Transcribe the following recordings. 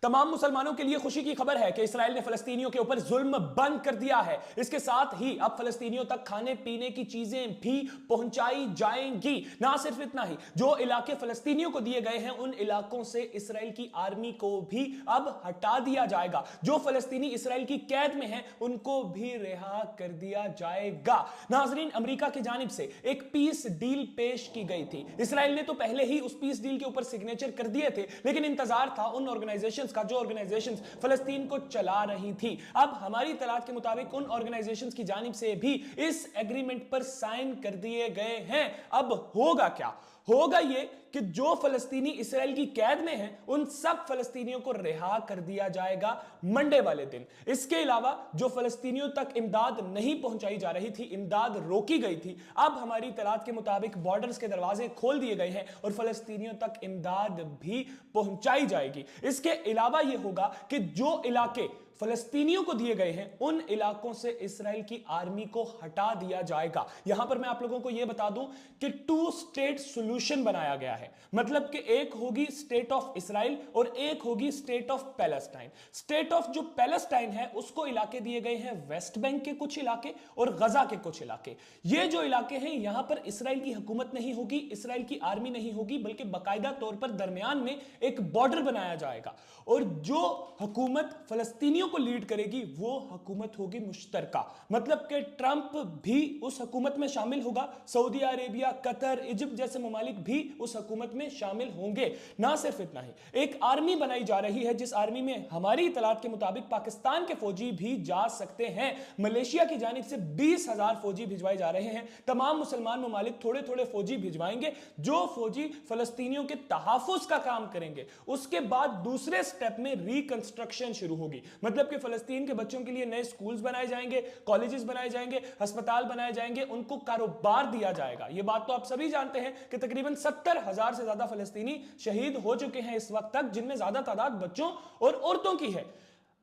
तमाम मुसलमानों के लिए खुशी की खबर है कि इस्राएल ने फलस्तीनियों के ऊपर जुल्म बंद कर दिया है। इसके साथ ही अब फलस्तीनियों तक खाने पीने की चीजें भी पहुंचाई जाएंगी। ना सिर्फ इतना ही, जो इलाके फलस्तीनियों को दिए गए हैं उन इलाकों से इस्राएल की आर्मी को भी अब हटा दिया जाएगा। जो फलस्तीनी इस्राएल की कैद में हैं उनको भी रिहा कर दिया जाएगा। नाजरीन, अमेरिका की जानिब से एक पीस डील पेश की गई थी। इस्राएल ने तो पहले ही उस पीस डील के ऊपर सिग्नेचर कर दिए थे, लेकिन इंतजार था उन ऑर्गेनाइजेशंस का जो ऑर्गेनाइजेशंस फलस्तीन को चला रही थी। अब हमारी इत्तलात के मुताबिक उन ऑर्गेनाइजेशंस की जानिब से भी इस एग्रीमेंट पर साइन कर दिए गए हैं। अब होगा क्या? होगा ये कि जो फलस्तीनी इस्राएल की कैद में हैं उन सब फलस्तीनियों को रिहा कर दिया जाएगा मंडे वाले दिन। इसके अलावा जो फलस्तीनियों तक इमदाद नहीं पहुंचाई जा रही थी, इमदाद रोकी गई थी, अब हमारी इत्तलात के मुताबिक बॉर्डर्स के दरवाजे खोल दिए गए हैं और फलस्तीनियों तक इमदाद भी पहुंचाई जाएगी। इसके अलावा यह होगा कि जो इलाके फलस्तीनियों को दिए गए हैं उन इलाकों से इस्राएल की आर्मी को हटा दिया जाएगा। यहां पर मैं आप लोगों को यह बता दूं कि 2 स्टेट सॉल्यूशन बनाया गया है। मतलब कि एक होगी स्टेट ऑफ इस्राएल और एक होगी state of Palestine. State of जो पैलेस्टाइन है उसको इलाके दिए गए हैं वेस्ट बैंक के कुछ इलाके और गजा के कुछ इलाके। ये जो इलाके हैं यहां पर इस्राएल की हुकूमत नहीं होगी, इस्राएल की आर्मी नहीं होगी, बल्कि बाकायदा तौर पर दरमियान में एक बॉर्डर बनाया जाएगा और जो हुकूमत फलस्तीनियों को लीड करेगी वो हुकूमत होगी मुश्तरका। मतलब कि ट्रंप भी उस हुकूमत में शामिल होगा, सऊदी अरेबिया, कतर, इजिप्ट जैसे ममालिक भी उस हुकूमत में शामिल होंगे। ना सिर्फ इतना ही, एक आर्मी बनाई जा रही है जिस आर्मी में हमारी इत्तलात के मुताबिक पाकिस्तान के फौजी भी जा सकते हैं। मलेशिया की जानिब से 20,000 फौजी भिजवाए जा रहे हैं। तमाम मुसलमान ममालिक थोड़े थोड़े फौजी भिजवाएंगे जो फौजी फलस्तीनियों के तहफ्फुज़ का काम करेंगे। उसके बाद दूसरे स्टेप में रिकंस्ट्रक्शन शुरू होगी। मतलब कि फलस्तीन के बच्चों के लिए नए स्कूल्स बनाए जाएंगे, कॉलेजेस बनाए जाएंगे, अस्पताल बनाए जाएंगे, उनको कारोबार दिया जाएगा। यह बात तो आप सभी जानते हैं कि तकरीबन 70,000 से ज्यादा फलस्तीनी शहीद हो चुके हैं इस वक्त तक, जिनमें ज्यादा तादाद बच्चों और औरतों की है।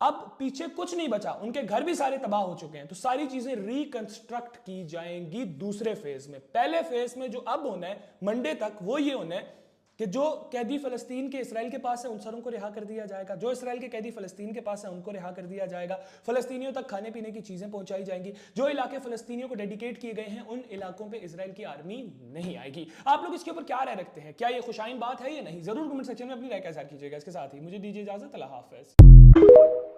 अब पीछे कुछ नहीं बचा, उनके घर भी सारे तबाह हो चुके हैं। तो सारी चीजें रिकंस्ट्रक्ट की जाएंगी दूसरे फेज में। पहले फेज में जो अब होना है मंडे तक, वो ये होना है कि जो कैदी फलस्तीन के इस्राएल के पास है उन सबों को रिहा कर दिया जाएगा, जो इस्राएल के कैदी फलस्तीन के पास है उनको रिहा कर दिया जाएगा। फलस्तीनियों तक खाने पीने की चीजें पहुंचाई जाएंगी। जो इलाके फलस्तीनियों को डेडिकेट किए गए हैं उन इलाकों पे इस्राएल की आर्मी नहीं आएगी। आप लोग इसके ऊपर क्या राय रखते हैं? क्या ये खुशाइन बात है या नहीं? जरूर कमेंट सेक्शन में अपनी राय का इज़हार कीजिएगा। इसके साथ ही मुझे दीजिए इजाजत। अल्लाह हाफिज़।